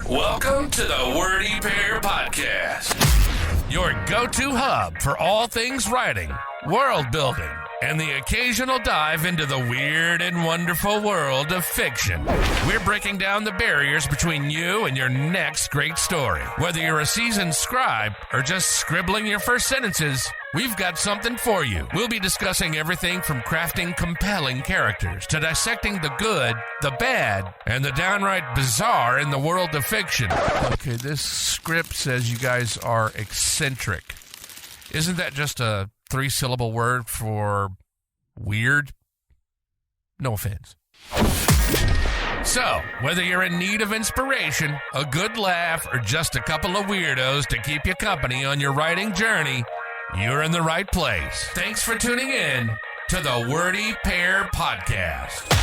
Welcome to the Wordy Pair Podcast, your go-to hub for all things writing, world building, and the occasional dive into the weird and wonderful world of fiction. We're breaking down the barriers between you and your next great story. Whether you're a seasoned scribe or just scribbling your first sentences, we've got something for you. We'll be discussing everything from crafting compelling characters to dissecting the good, the bad, and the downright bizarre in the world of fiction. Okay, this script says you guys are eccentric. Isn't that just a 3-syllable word for weird? No offense. So, whether you're in need of inspiration, a good laugh, or just a couple of weirdos to keep you company on your writing journey, you're in the right place. Thanks for tuning in to the Wordy Pair Podcast.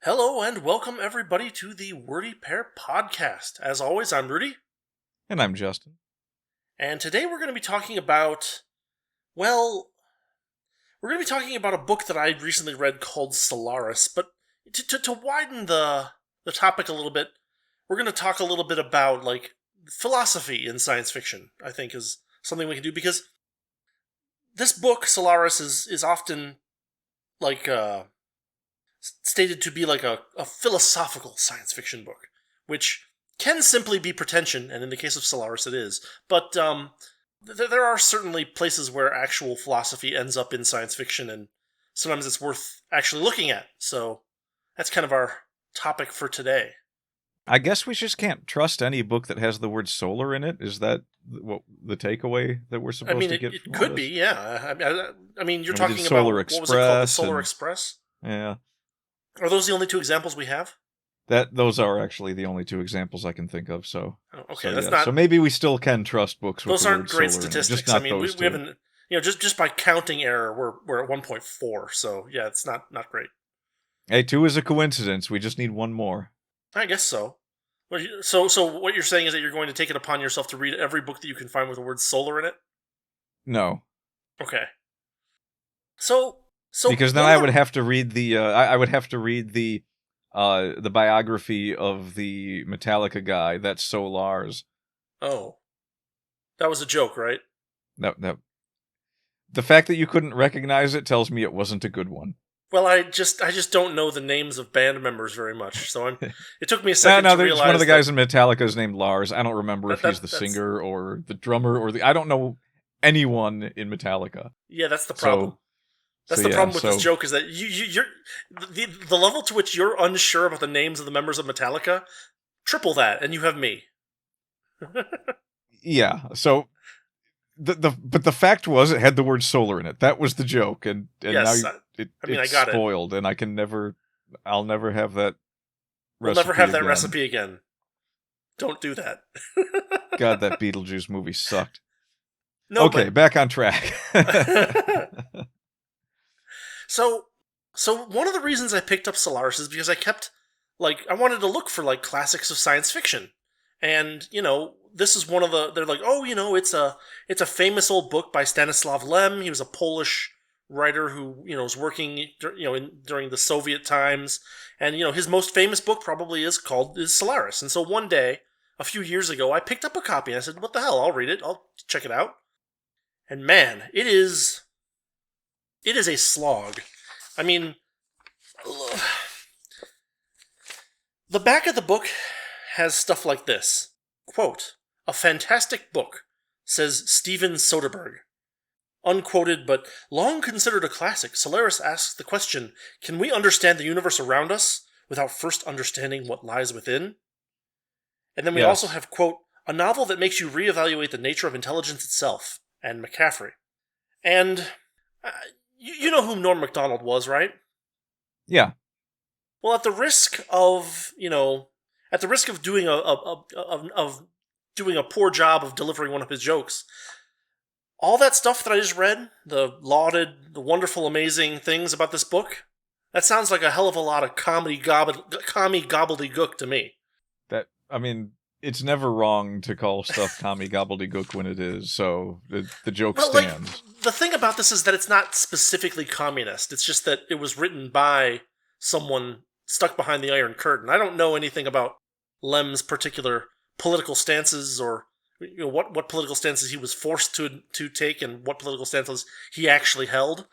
Hello and welcome everybody to the Wordy Pair Podcast. As always, I'm Rudy. And I'm Justin. And today we're going to be talking about, we're going to be talking about a book that I recently read called Solaris. But to widen the topic a little bit, we're going to talk a little bit about, philosophy in science fiction, I think is something we can do. Because this book, Solaris, is often, stated to be like a philosophical science fiction book, which can simply be pretension, and in the case of Solaris it is, but there are certainly places where actual philosophy ends up in science fiction, and sometimes it's worth actually looking at, so that's kind of our topic for today. I guess we just can't trust any book that has the word solar in it. Is that what the takeaway that we're supposed to get from it could this? be, yeah. I mean, you're talking about, Solar what was it called, the Solar and- Express? Yeah. Are those the only two examples we have? Those are actually the only two example I can think of, so... Oh, okay, so, that's yeah. not... So maybe we still can trust books with Those the aren't word great solar in it, statistics. just not I mean, we those two. haven't... just by counting error, we're at 1.4, so yeah, it's not great. Hey, 2 is a coincidence. We just need one more. I guess so. So what you're saying is that you're going to take it upon yourself to read every book that you can find with the word solar in it? No. Okay. So because then I would have to read the... I would have to read the biography of the Metallica guy, that's Solaris. Oh. That was a joke, right? That the fact that you couldn't recognize it tells me it wasn't a good one. Well, I just don't know the names of band members very much, so it took me a second to realize one of the guys in Metallica is named Lars. I don't remember if he's the that's... singer or the drummer or I don't know anyone in Metallica. Yeah, that's the problem. That's the problem with this joke, is that you're the level to which you're unsure about the names of the members of Metallica, triple that, and you have me. Yeah, so but the fact was it had the word solar in it. That was the joke, and yes, now I it's got spoiled, and I'll never have that We'll recipe never have that again. recipe again. Don't do that. God, that Beetlejuice movie sucked. No, okay, back on track. So one of the reasons I picked up Solaris is because I wanted to look for classics of science fiction. And, this is one of they're like, oh, it's a famous old book by Stanislaw Lem. He was a Polish writer who, was working, during the Soviet times. And, his most famous book probably is Solaris. And so one day, a few years ago, I picked up a copy and I said, what the hell, I'll read it. I'll check it out. And man, it is a slog. I mean, the back of the book has stuff like this. Quote, "A fantastic book," says Steven Soderbergh. Unquoted, but long considered a classic, Solaris asks the question, can we understand the universe around us without first understanding what lies within? And then we also have, quote, "A novel that makes you reevaluate the nature of intelligence itself," and McCaffrey. And you know who Norm Macdonald was, right? Yeah. Well, at the risk of doing doing a poor job of delivering one of his jokes, all that stuff that I just read, the lauded, the wonderful, amazing things about this book, that sounds like a hell of a lot of commie gobbledygook to me. That, I mean, it's never wrong to call stuff commie gobbledygook when it is, so the joke Well, stands. the thing about this is that it's not specifically communist. It's just that it was written by someone stuck behind the Iron Curtain. I don't know anything about Lem's particular political stances, or what political stances he was forced to take, and what political stances he actually held.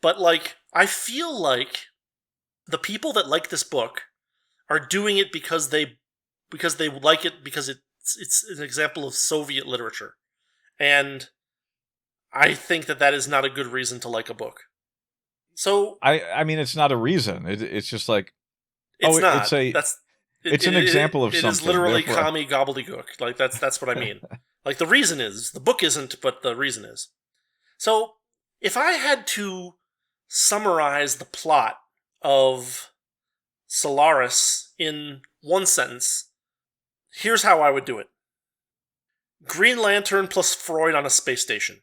But I feel like the people that like this book are doing it because they like it, because it's an example of Soviet literature, and I think that is not a good reason to like a book. So I mean, it's not a reason. It's just like it's not. It's an example of something. It is literally commie gobbledygook. That's what I mean. The reason is the book isn't, but the reason is. So if I had to summarize the plot of Solaris in one sentence, here's how I would do it. Green Lantern plus Freud on a space station.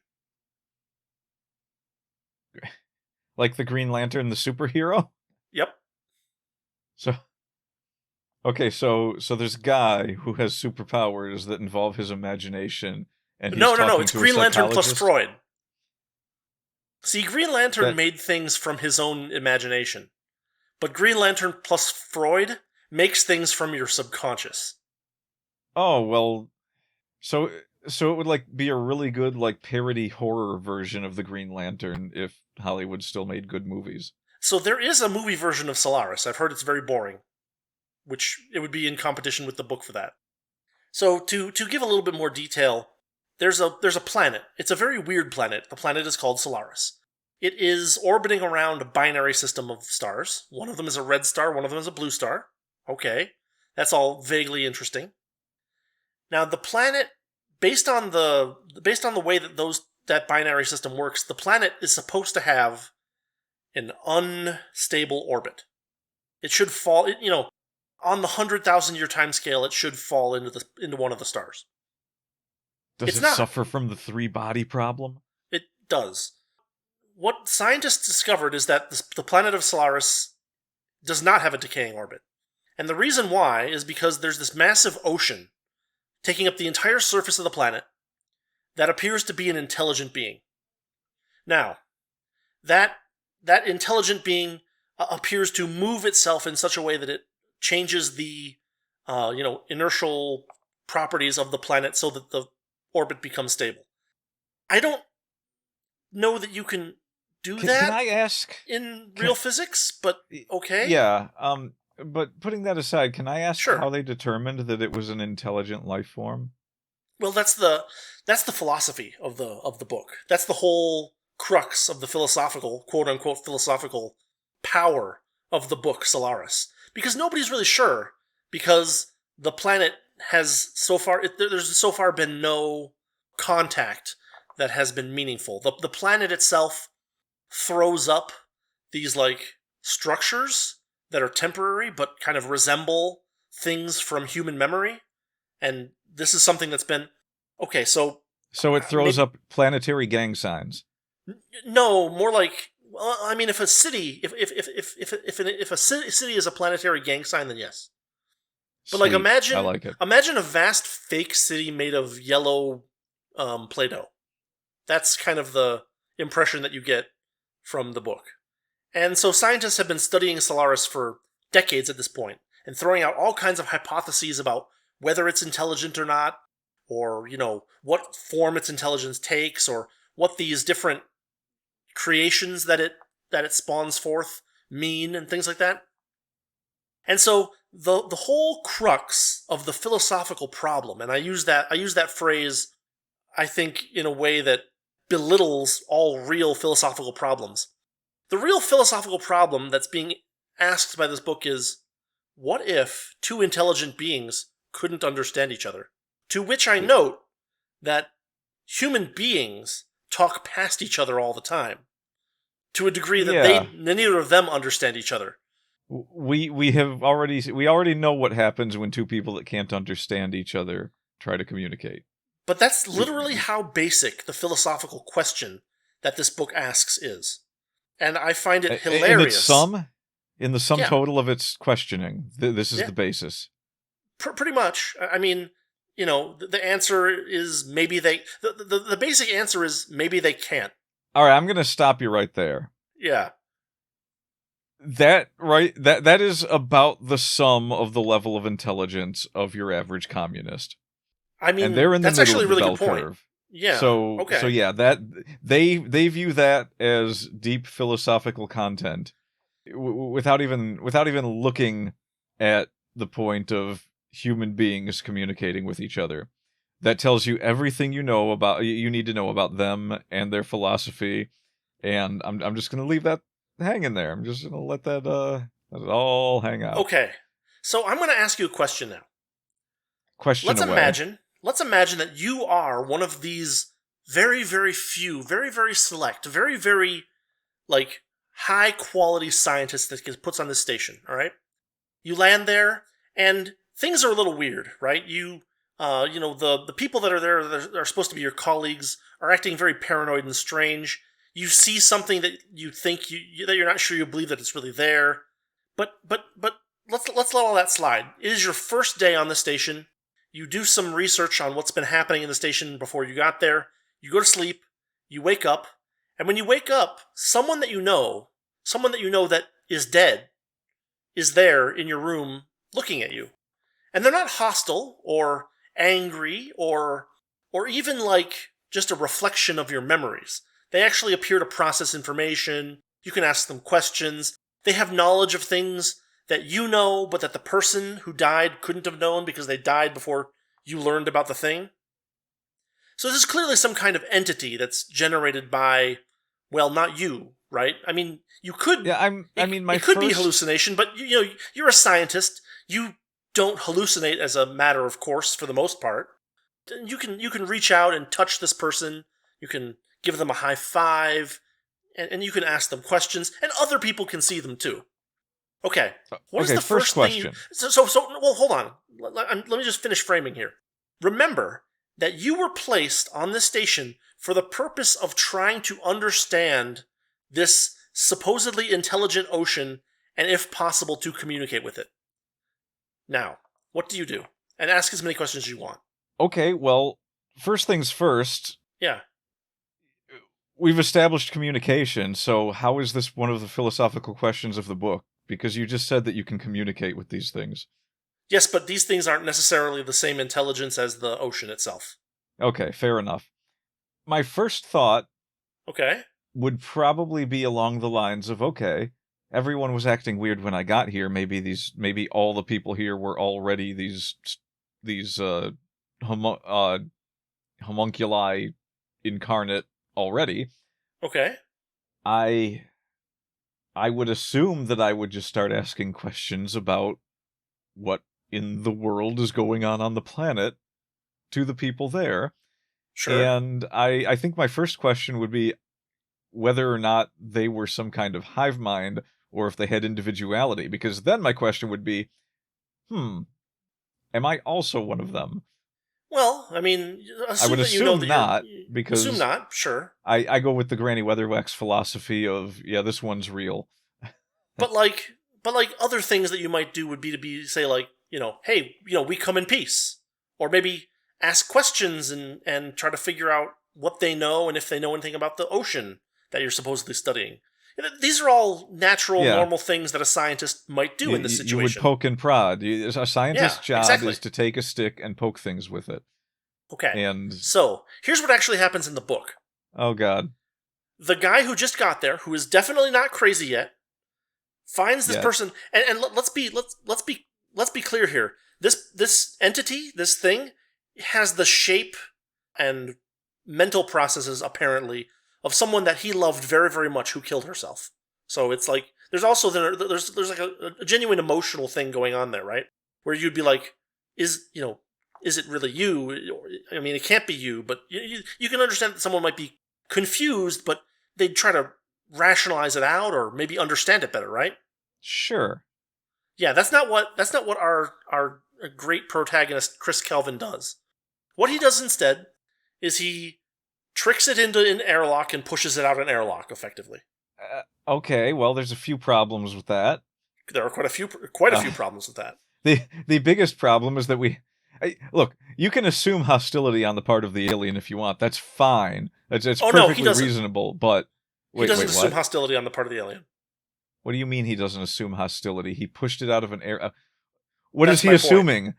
Like the Green Lantern, the superhero? Yep. So there's a guy who has superpowers that involve his imagination, and he's No, talking it's to Green a Lantern plus psychologist? Freud. See, Green Lantern made things from his own imagination, but Green Lantern plus Freud makes things from your subconscious. Oh, well, so it would be a really good parody horror version of the Green Lantern if Hollywood still made good movies. So there is a movie version of Solaris. I've heard it's very boring, which it would be in competition with the book for that. So to give a little bit more detail, there's a planet. It's a very weird planet. The planet is called Solaris. It is orbiting around a binary system of stars. One of them is a red star, one of them is a blue star. Okay, that's all vaguely interesting. Now the planet, based on the way that that binary system works, the planet is supposed to have an unstable orbit. It should fall, on the 100,000-year time scale, it should fall into one of the stars. Does it suffer from the 3-body problem? It does. What scientists discovered is that the planet of Solaris does not have a decaying orbit. And the reason why is because there's this massive ocean taking up the entire surface of the planet that appears to be an intelligent being. Now, that intelligent being appears to move itself in such a way that it changes the inertial properties of the planet so that the orbit becomes stable. I don't know that you can do that. Can I ask in real physics? But okay. Yeah. But putting that aside, can I ask Sure. how they determined that it was an intelligent life form? Well, that's the philosophy of the book. That's the whole crux of the philosophical, quote unquote, philosophical power of the book Solaris. Because nobody's really sure, because the planet has there's so far been no contact that has been meaningful. The planet itself throws up these structures that are temporary but kind of resemble things from human memory, and this is something that's been okay. So it throws up planetary gang signs. No, more like, well, I mean, if a city, if a city is a planetary gang sign, then yes. But Sweet. imagine, I like it. Imagine a vast fake city made of yellow Play-Doh. That's kind of the impression that you get from the book. And so scientists have been studying Solaris for decades at this point, and throwing out all kinds of hypotheses about whether it's intelligent or not, or, what form its intelligence takes, or what these different creations that it spawns forth mean, and things like that. And so the whole crux of the philosophical problem, and I use that phrase, I think, in a way that belittles all real philosophical problems. The real philosophical problem that's being asked by this book is, what if two intelligent beings couldn't understand each other? To which I note that human beings talk past each other all the time, to a degree that neither of them understand each other. We already know what happens when two people that can't understand each other try to communicate. But that's literally how basic the philosophical question that this book asks is. And I find it hilarious. In the sum total of its questioning, this is the basis. Pretty much. I mean, the answer is maybe they. The basic answer is maybe they can't. All right, I'm going to stop you right there. Yeah. That is about the sum of the level of intelligence of your average communist. I mean, and they're in the that's middle actually of a the really bell good point. curve. Yeah. So okay. so yeah, that they view that as deep philosophical content without even looking at the point of human beings communicating with each other. That tells you everything you need to know about them and their philosophy, and I'm just going to leave that hanging there. I'm just going to let that all hang out. Okay. So I'm going to ask you a question now. Question away. Let's imagine that you are one of these very, very few, very, very select, very, very, like, high-quality scientists that gets puts on this station, all right? You land there, and things are a little weird, right? The people that are there that are supposed to be your colleagues are acting very paranoid and strange. You see something that you think that you're not sure you believe that it's really there. But let's let all that slide. It is your first day on the station. You do some research on what's been happening in the station before you got there. You go to sleep. You wake up. And when you wake up, someone that you know that is dead, is there in your room looking at you. And they're not hostile or angry or even like just a reflection of your memories. They actually appear to process information. You can ask them questions. They have knowledge of things that you know, but that the person who died couldn't have known because they died before you learned about the thing. So this is clearly some kind of entity that's generated by, well, not you, right? I mean, you could. Yeah, it could be hallucination, but you're a scientist. You don't hallucinate as a matter of course for the most part. You can reach out and touch this person. You can give them a high five, and you can ask them questions, and other people can see them too. Okay. What is the first question? Well, hold on. Let me just finish framing here. Remember that you were placed on this station for the purpose of trying to understand this supposedly intelligent ocean, and if possible, to communicate with it. Now, what do you do? And ask as many questions as you want. Okay, well, first things first. Yeah. We've established communication, so how is this one of the philosophical questions of the book? Because you just said that you can communicate with these things. Yes, but these things aren't necessarily the same intelligence as the ocean itself. Okay, fair enough. My first thought would probably be along the lines of, okay, everyone was acting weird when I got here. Maybe all the people here were already these homunculi incarnate already. Okay. I would assume that I would just start asking questions about what in the world is going on the planet to the people there. Sure. And I think my first question would be whether or not they were some kind of hive mind or if they had individuality. Because then my question would be, am I also one of them? Well, I mean, I would assume not, because assume not. Sure. I go with the Granny Weatherwax philosophy of this one's real. but like other things that you might do would be to say like, hey, we come in peace, or maybe ask questions and try to figure out what they know and if they know anything about the ocean that you're supposedly studying. These are all natural, normal things that a scientist might do in this situation. You would poke and prod. A scientist's job is to take a stick and poke things with it. Okay. And so, here's what actually happens in the book. Oh, God. The guy who just got there, who is definitely not crazy yet, finds this person, and let's be clear here. This entity, this thing, has the shape and mental processes, apparently, of someone that he loved very, very much who killed herself. So it's like, there's like a genuine emotional thing going on there, right? Where you'd be like, is it really you? I mean, it can't be you, but you can understand that someone might be confused, but they'd try to rationalize it out or maybe understand it better, right? Sure. Yeah, that's not what our great protagonist Chris Kelvin does. What he does instead is he tricks it into an airlock and pushes it out an airlock, effectively. Okay, well, there's a few problems with that. There are quite a few problems with that. The biggest problem is that Look, you can assume hostility on the part of the alien if you want. That's fine. It's Oh, no, he perfectly doesn't. reasonable, but... He doesn't assume what? hostility on the part of the alien. What do you mean he doesn't assume hostility? He pushed it out of an air... What That's is he my assuming? point.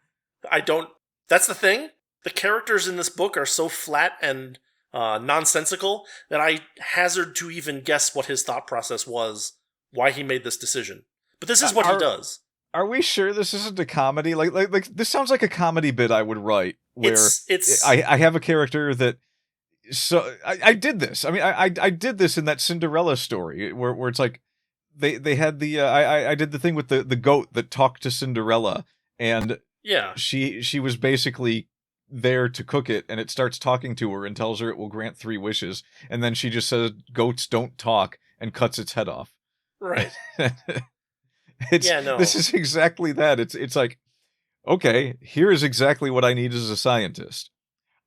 I don't... That's the thing. The characters in this book are so flat and nonsensical that I hazard to even guess what his thought process was, why he made this decision. But this is what he does. Are we sure this isn't a comedy? Like this sounds like a comedy bit I would write, where I have a character that... So I did this. I mean, I did this in that Cinderella story where it's like they had the I did the thing with the goat that talked to Cinderella, and yeah, she was basically there to cook it, and it starts talking to her and tells her it will grant 3 wishes, and then she just says goats don't talk and cuts its head off. Right. This is exactly that. It's like, okay, here is exactly what I need as a scientist.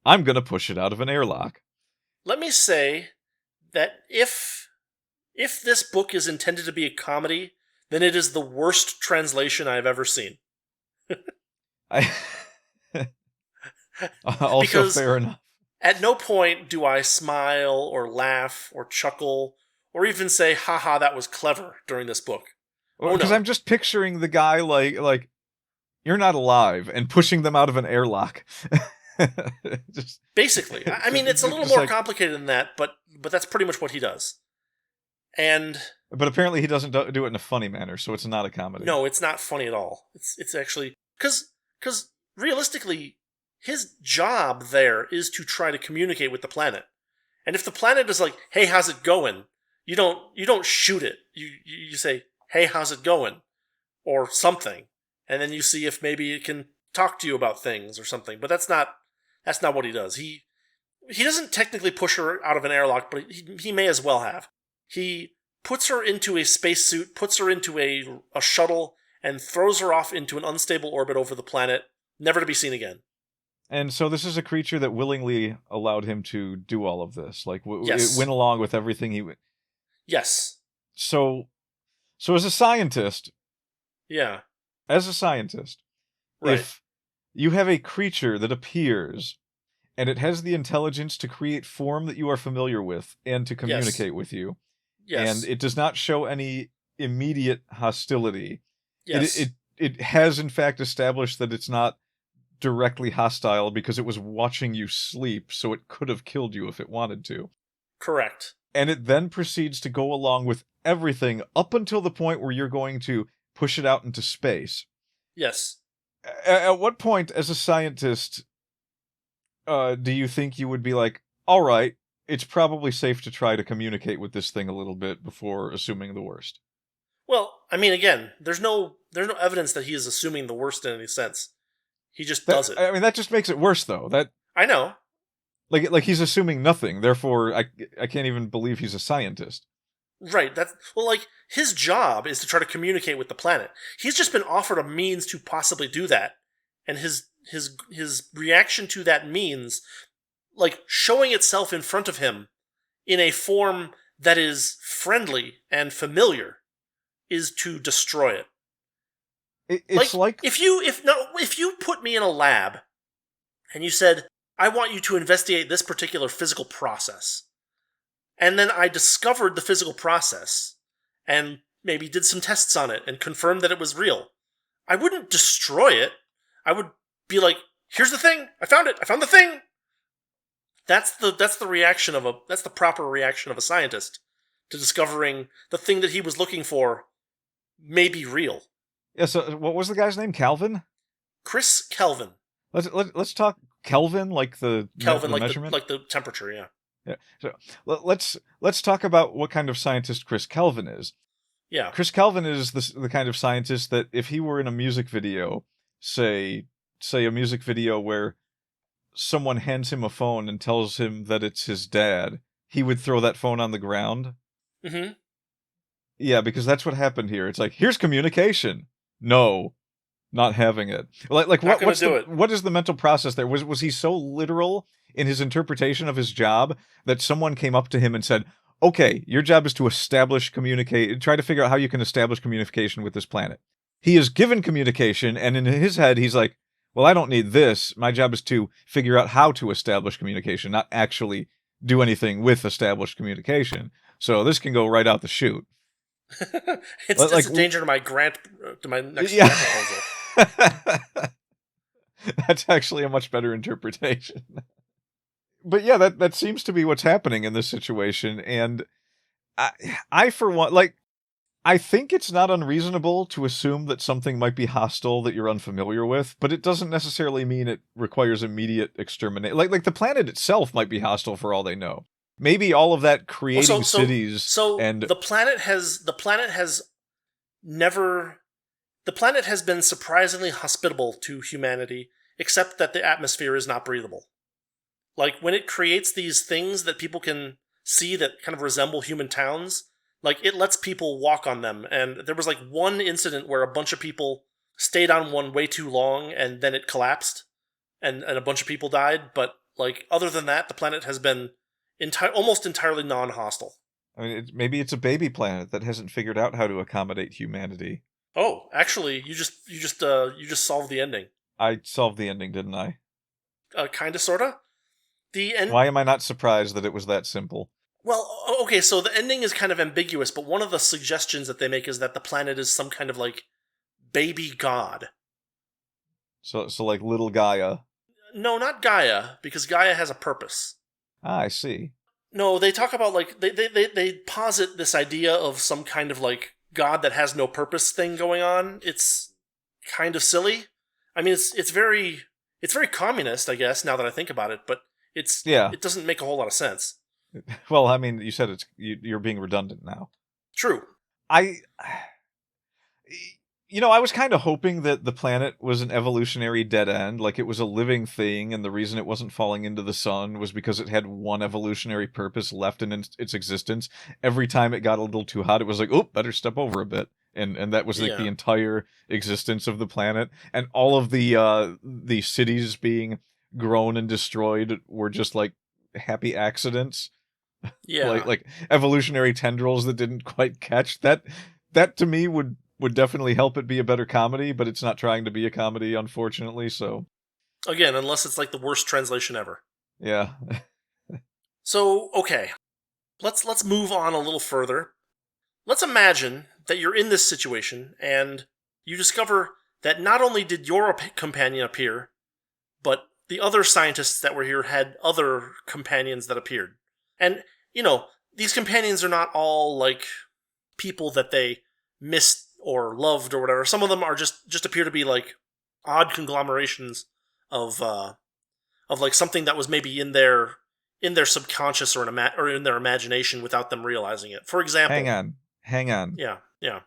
I'm gonna push it out of an airlock. Let me say that if this book is intended to be a comedy, then it is the worst translation I've ever seen. Also because fair enough. At no point do I smile or laugh or chuckle or even say, haha, that was clever during this book. Because I'm just picturing the guy like, you're not alive, and pushing them out of an airlock. Basically. I mean, it's a little more complicated than that, but that's pretty much what he does. But apparently he doesn't do it in a funny manner, so it's not a comedy. No, it's not funny at all. It's actually... Because realistically, his job there is to try to communicate with the planet. And if the planet is like, hey, how's it going? You don't shoot it. You say, hey, how's it going? Or something. And then you see if maybe it can talk to you about things or something. But that's not what he does. He doesn't technically push her out of an airlock, but he may as well have. He puts her into a spacesuit, puts her into a shuttle, and throws her off into an unstable orbit over the planet, never to be seen again. And so this is a creature that willingly allowed him to do all of this. Like, yes. It went along with everything he... Yes. So as a scientist... Yeah. As a scientist, right. If you have a creature that appears, and it has the intelligence to create form that you are familiar with, and to communicate with you, yes. and it does not show any immediate hostility, yes. It has in fact established that it's not directly hostile because it was watching you sleep, so it could have killed you if it wanted to. Correct. And it then proceeds to go along with everything up until the point where you're going to push it out into space. Yes. At what point, as a scientist, do you think you would be like, all right, it's probably safe to try to communicate with this thing a little bit before assuming the worst? Well, I mean, again, there's no evidence that he is assuming the worst in any sense. He just does it. I mean, that just makes it worse, though. I know. Like he's assuming nothing. Therefore, I can't even believe he's a scientist. Right. His job is to try to communicate with the planet. He's just been offered a means to possibly do that, and his reaction to that means, like showing itself in front of him in a form that is friendly and familiar, is to destroy it. It's like if you put me in a lab and you said, I want you to investigate this particular physical process, and then I discovered the physical process and maybe did some tests on it and confirmed that it was real, I wouldn't destroy it. I would be like, here's the thing, I found it, I found the thing. That's the reaction that's the proper reaction of a scientist to discovering the thing that he was looking for may be real. Yeah, so what was the guy's name? Calvin? Chris Kelvin. Let's talk Kelvin, like the Kelvin, like measurement? like the temperature, yeah. Yeah. So let's talk about what kind of scientist Chris Kelvin is. Yeah. Chris Kelvin is the kind of scientist that if he were in a music video, say a music video where someone hands him a phone and tells him that it's his dad, he would throw that phone on the ground. Mm-hmm. Yeah, because that's what happened here. It's like, here's communication. No, not having it. Like what is the mental process there? Was he so literal in his interpretation of his job that someone came up to him and said, okay, your job is to try to figure out how you can establish communication with this planet. He is given communication, and in his head, he's like, well, I don't need this. My job is to figure out how to establish communication, not actually do anything with established communication. So this can go right out the chute. It's a danger to my next yeah. grant proposal. That's actually a much better interpretation. But yeah, that seems to be what's happening in this situation, and I for one, like, I think it's not unreasonable to assume that something might be hostile that you're unfamiliar with, but it doesn't necessarily mean it requires immediate extermination. Like the planet itself might be hostile for all they know. Maybe all of that creating cities and the planet has been surprisingly hospitable to humanity, except that the atmosphere is not breathable. Like, when it creates these things that people can see that kind of resemble human towns, like, it lets people walk on them. And there was, like, one incident where a bunch of people stayed on one way too long, and then it collapsed, and a bunch of people died. But, like, other than that, the planet has been almost entirely non-hostile. I mean, maybe it's a baby planet that hasn't figured out how to accommodate humanity. Oh, actually, you just solved the ending. I solved the ending, didn't I? Kinda, sorta. Why am I not surprised that it was that simple? Well, okay, so the ending is kind of ambiguous, but one of the suggestions that they make is that the planet is some kind of, like, baby god. So like little Gaia. No, not Gaia, because Gaia has a purpose. Ah, I see. No, they talk about, like, they posit this idea of some kind of, like, god that has no purpose thing going on. It's kind of silly. I mean, it's very communist, I guess, now that I think about it, but it doesn't make a whole lot of sense. Well, I mean, you said you're being redundant now. True. I was kind of hoping that the planet was an evolutionary dead end, like it was a living thing, and the reason it wasn't falling into the sun was because it had one evolutionary purpose left in its existence. Every time it got a little too hot, it was like, oh, better step over a bit. And that was like the entire existence of the planet. And all of the cities being grown and destroyed were just like happy accidents. Yeah. like evolutionary tendrils that didn't quite catch. That to me would definitely help it be a better comedy, but it's not trying to be a comedy, unfortunately, so. Again, unless it's like the worst translation ever. Yeah. So, okay. Let's move on a little further. Let's imagine that you're in this situation, and you discover that not only did your companion appear, but the other scientists that were here had other companions that appeared. And, these companions are not all, like, people that they missed or loved or whatever. Some of them are just appear to be, like, odd conglomerations of like something that was maybe in their subconscious or in their imagination without them realizing it. For example, hang on. Yeah.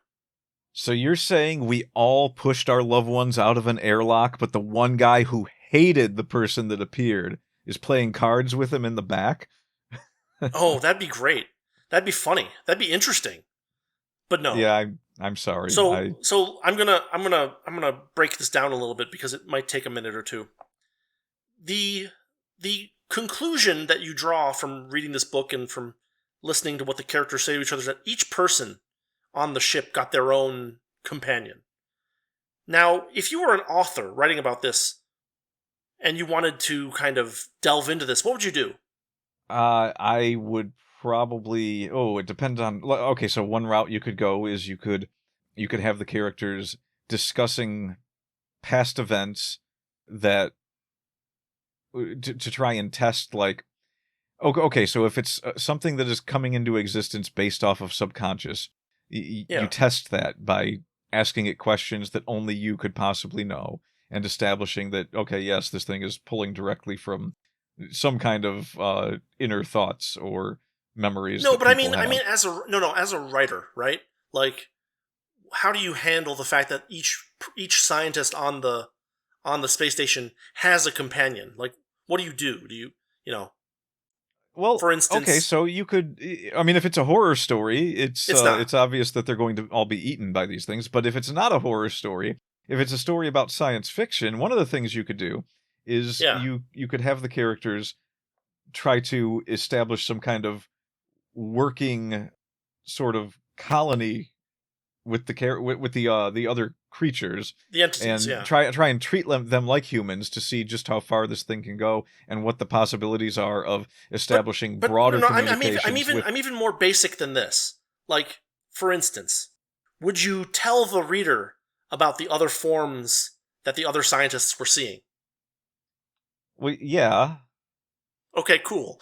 So you're saying we all pushed our loved ones out of an airlock, but the one guy who hated the person that appeared is playing cards with him in the back? Oh, that'd be great. That'd be funny. That'd be interesting. But no. Yeah, I'm sorry. So I'm gonna break this down a little bit because it might take a minute or two. The conclusion that you draw from reading this book and from listening to what the characters say to each other is that each person on the ship got their own companion. Now, if you were an author writing about this and you wanted to kind of delve into this, what would you do? I would probably. Oh, it depends on. Okay, so one route you could go is you could have the characters discussing past events that to try and test, like. Okay, so if it's something that is coming into existence based off of subconscious, you test that by asking it questions that only you could possibly know, and establishing that, okay, yes, this thing is pulling directly from some kind of inner thoughts or memories. No, but I mean, as a writer, right? Like, how do you handle the fact that each scientist on the space station has a companion? Like, what do? Do you Well, for instance, okay, so you could. I mean, if it's a horror story, it's obvious that they're going to all be eaten by these things. But if it's not a horror story, if it's a story about science fiction, one of the things you could do is you could have the characters try to establish some kind of working sort of colony with the other creatures The entities, and try and treat them like humans to see just how far this thing can go and what the possibilities are of establishing broader communications. I'm even more basic than this. Like, for instance, would you tell the reader about the other forms that the other scientists were seeing? Well, yeah. Okay, cool.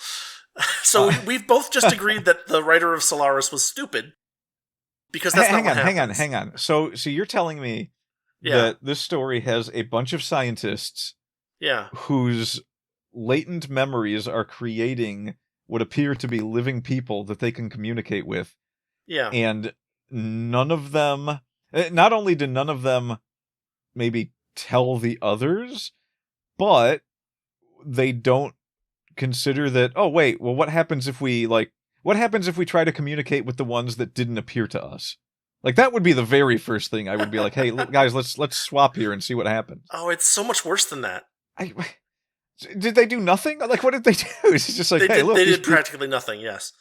So we've both just agreed that the writer of Solaris was stupid, because that's not what happens. Hang on. So you're telling me that this story has a bunch of scientists whose latent memories are creating what appear to be living people that they can communicate with. Yeah. And none of them, not only did none of them maybe tell the others, but they don't consider that, oh wait, well what happens if we try to communicate with the ones that didn't appear to us? Like, that would be the very first thing I would be like, hey guys, let's swap here and see what happens. Oh, it's so much worse than that. Did they do nothing? Like, what did they do? It's just like, hey, look, they did practically nothing. Yes.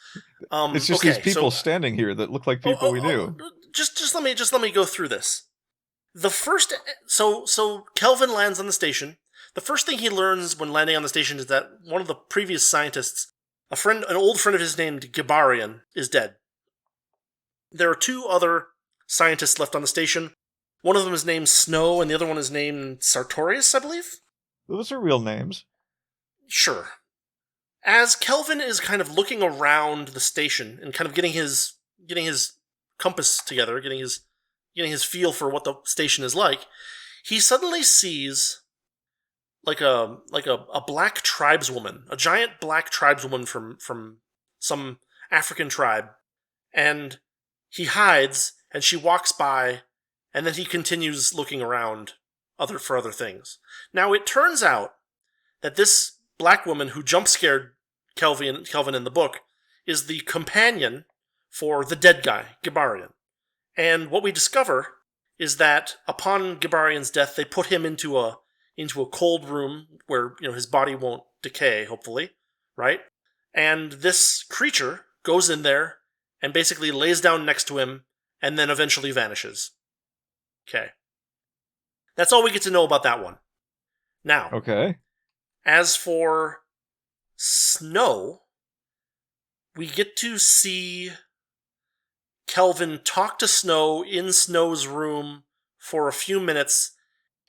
It's just these people standing here that look like people we knew. Just let me go through this. The first, so Kelvin lands on the station. The first thing he learns when landing on the station is that one of the previous scientists, an old friend of his named Gibarian, is dead. There are two other scientists left on the station. One of them is named Snow, and the other one is named Sartorius, I believe? Those are real names. Sure. As Kelvin is kind of looking around the station and kind of getting his compass together, getting his feel for what the station is like, he suddenly sees like a black tribeswoman, a giant black tribeswoman from some African tribe, and he hides, and she walks by, and then he continues looking around for other things. Now, it turns out that this black woman who jump-scared Kelvin in the book is the companion for the dead guy, Gibarian. And what we discover is that upon Gibarian's death, they put him into a cold room where, his body won't decay, hopefully, right? And this creature goes in there and basically lays down next to him and then eventually vanishes. Okay. That's all we get to know about that one. Now, okay. As for Snow, we get to see Kelvin talk to Snow in Snow's room for a few minutes,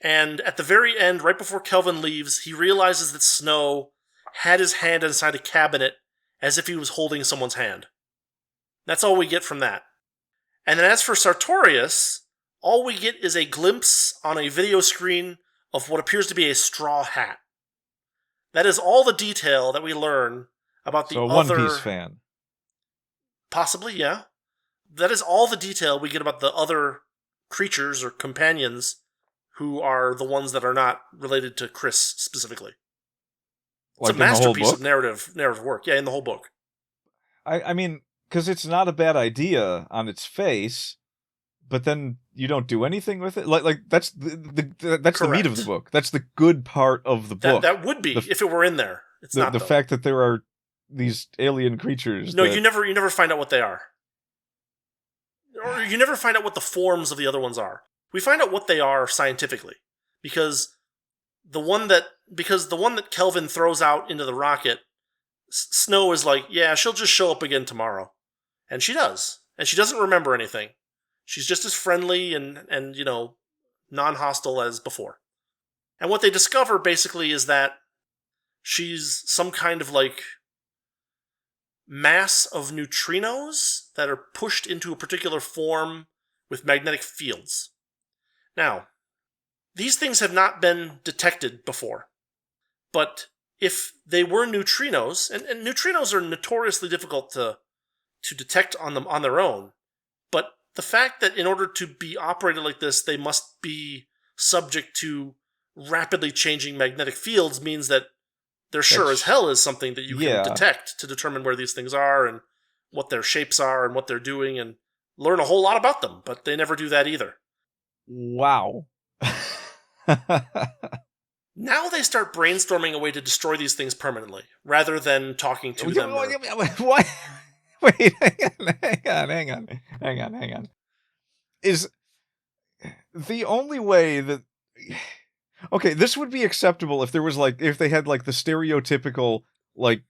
and at the very end, right before Kelvin leaves, he realizes that Snow had his hand inside a cabinet as if he was holding someone's hand. That's all we get from that. And then as for Sartorius, all we get is a glimpse on a video screen of what appears to be a straw hat. That is all the detail that we learn about the other... One Piece fan. Possibly, yeah. That is all the detail we get about the other creatures or companions who are the ones that are not related to Chris specifically. It's a masterpiece of narrative work. Yeah, in the whole book. I mean, because it's not a bad idea on its face, but then you don't do anything with it. Like that's that's the meat of the book. That's the good part of the book. That would be if it were in there. It's not the fact that there are these alien creatures. No, you never find out what they are, or you never find out what the forms of the other ones are. We find out what they are scientifically, because the one that Kelvin throws out into the rocket, Snow is like, yeah, she'll just show up again tomorrow, and she does, and she doesn't remember anything. She's just as friendly and non-hostile as before. And what they discover basically is that she's some kind of like mass of neutrinos that are pushed into a particular form with magnetic fields. Now, these things have not been detected before, but if they were neutrinos, and neutrinos are notoriously difficult to detect on their own, but the fact that in order to be operated like this, they must be subject to rapidly changing magnetic fields means that there sure as hell is something that you can detect to determine where these things are and what their shapes are and what they're doing and learn a whole lot about them, but they never do that either. Wow. Now they start brainstorming a way to destroy these things permanently, rather than talking to them. What? Wait, hang on. The only way that... Okay, this would be acceptable if there was, like, if they had, like, the stereotypical, like,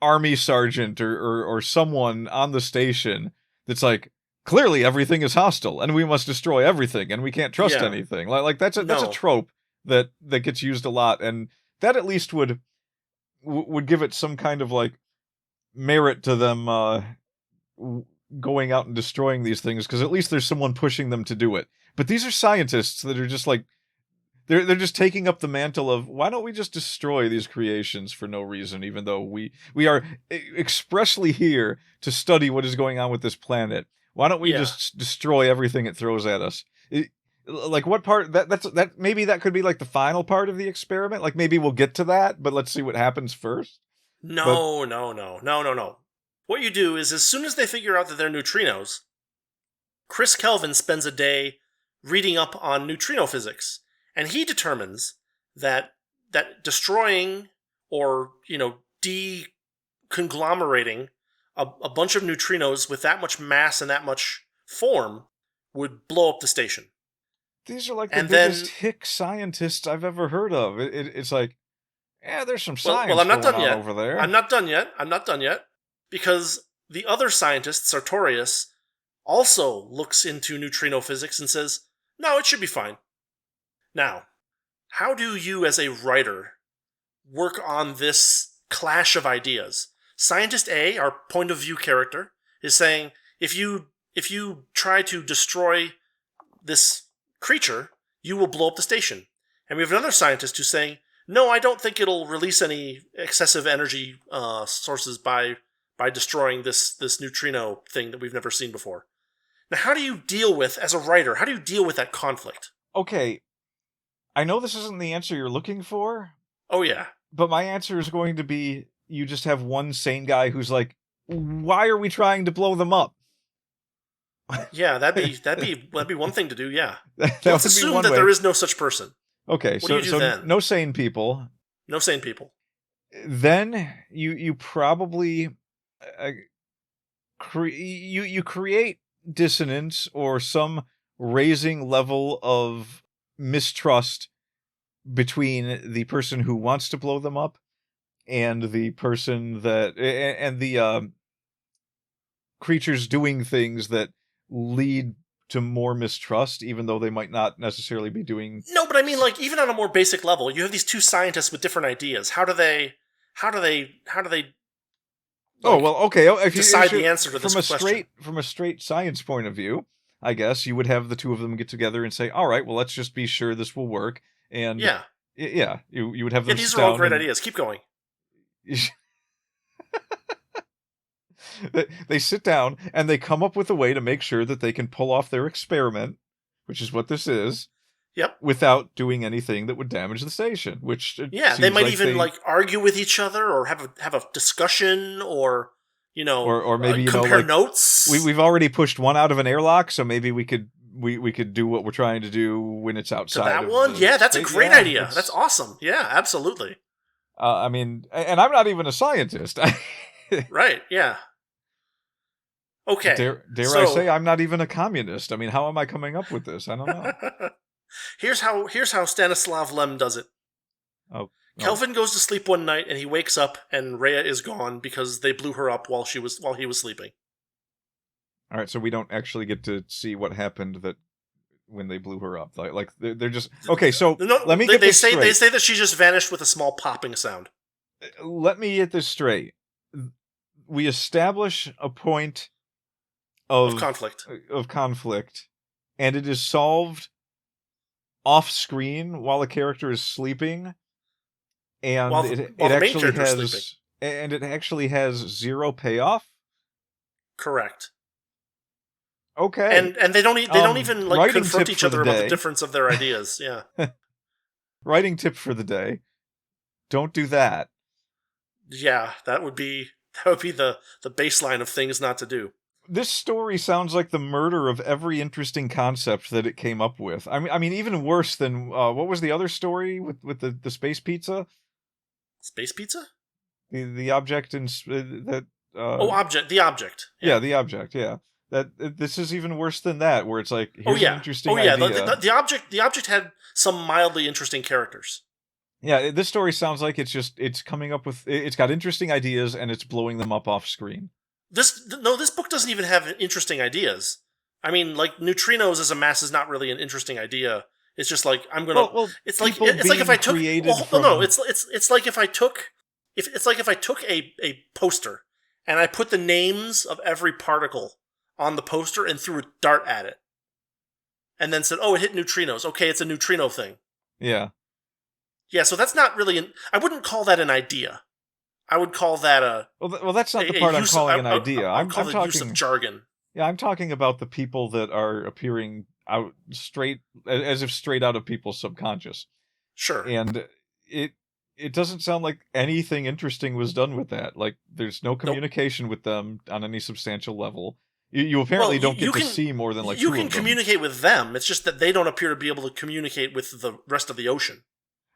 army sergeant or someone on the station that's like, clearly everything is hostile and we must destroy everything and we can't trust anything. Like that's a trope that gets used a lot, and that at least would give it some kind of like merit to them going out and destroying these things, because at least there's someone pushing them to do it. But these are scientists that are just like, they're just taking up the mantle of, why don't we just destroy these creations for no reason, even though we are expressly here to study what is going on with this planet. Why don't we just destroy everything it throws at us? Like, what part, that maybe that could be like the final part of the experiment. Like, maybe we'll get to that, but let's see what happens first. No. What you do is, as soon as they figure out that they're neutrinos, Chris Kelvin spends a day reading up on neutrino physics. And he determines that destroying or, deconglomerating a bunch of neutrinos with that much mass and that much form would blow up the station. These are like the biggest hick scientists I've ever heard of. It's like, yeah, there's some science I'm not going done yet. on over there. I'm not done yet. Because the other scientist, Sartorius, also looks into neutrino physics and says, no, it should be fine. Now, how do you as a writer work on this clash of ideas? Scientist A, our point of view character, is saying, if you try to destroy this creature, you will blow up the station. And we have another scientist who's saying, no, I don't think it'll release any excessive energy sources by destroying this neutrino thing that we've never seen before. Now, how do you deal with, as a writer, that conflict? Okay, I know this isn't the answer you're looking for. Oh, yeah. But my answer is going to be, you just have one sane guy who's like, why are we trying to blow them up? Yeah, that'd be one thing to do, yeah. Let's assume that there is no such person. Okay, what do you do then? No sane people. No sane people. Then you probably you create dissonance or some raising level of mistrust between the person who wants to blow them up and the person that and the creatures doing things that lead to more mistrust, even though they might not necessarily be doing. No, but I mean, like, even on a more basic level, you have these two scientists with different ideas. How do they oh, well, okay. If decide the answer to this question? From a straight science point of view, I guess you would have the two of them get together and say, all right, well, let's just be sure this will work. And you would have them. Yeah, these are all great ideas. Keep going. They sit down and they come up with a way to make sure that they can pull off their experiment, which is what this is. Yep. Without doing anything that would damage the station, which they might even argue with each other or have a discussion or or maybe compare notes. We've already pushed one out of an airlock, so maybe we could do what we're trying to do when it's outside. To that one, that's a great idea. That's awesome. Yeah, absolutely. I mean, and I'm not even a scientist. Right? Yeah. Okay. Dare I say I'm not even a communist? I mean, how am I coming up with this? I don't know. Here's how Stanislaw Lem does it. Oh. Kelvin goes to sleep one night and he wakes up and Rhea is gone because they blew her up while he was sleeping. All right, so we don't actually get to see what happened when they blew her up. Like they're just okay. So let me get this straight. They say that she just vanished with a small popping sound. Let me get this straight. We establish a point of conflict, and it is solved off screen while a character is sleeping, and it actually has zero payoff. Correct. Okay. And they don't even confront each other about the difference of their ideas. Yeah. Writing tip for the day: don't do that. Yeah, that would be the baseline of things not to do. This story sounds like the murder of every interesting concept that it came up with. I mean, even worse than what was the other story with the space pizza? Space pizza? The object in that. The object. Yeah, the object. Yeah, This is even worse than that, where it's like, Oh here's an yeah, interesting idea. The object had some mildly interesting characters. Yeah, this story sounds like it's coming up with, it's got interesting ideas and it's blowing them up off screen. This book doesn't even have interesting ideas. I mean, like neutrinos as a mass is not really an interesting idea. It's just like I'm gonna. It's like if I took. It's like if I took. It's like if I took a poster and I put the names of every particle on the poster and threw a dart at it, and then said, "Oh, it hit neutrinos. Okay, it's a neutrino thing." Yeah. Yeah, so that's not really I wouldn't call that an idea. I would call that a. Well, that's not the part I'm calling an idea. I'm talking use of jargon. Yeah, I'm talking about the people that are appearing out as if straight out of people's subconscious. Sure. And it doesn't sound like anything interesting was done with that. Like, there's no communication with them on any substantial level. You apparently don't get to see more than like two of them. You can communicate with them. It's just that they don't appear to be able to communicate with the rest of the ocean.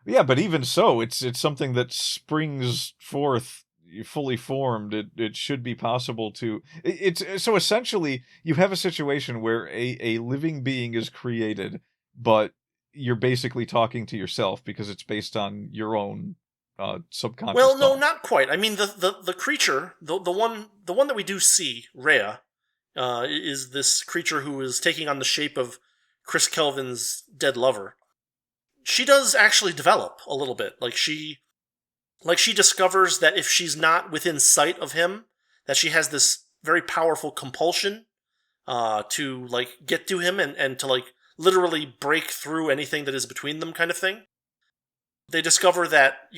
Yeah, but even so, it's something that springs forth fully formed. It should be possible to. It's so essentially you have a situation where a living being is created, but you're basically talking to yourself because it's based on your own subconscious. Well, no, not quite. I mean, the creature, the one that we do see, Rhea, is this creature who is taking on the shape of Chris Kelvin's dead lover. She does actually develop a little bit. Like she discovers that if she's not within sight of him, that she has this very powerful compulsion to like get to him and to like literally break through anything that is between them, kind of thing. They discover that,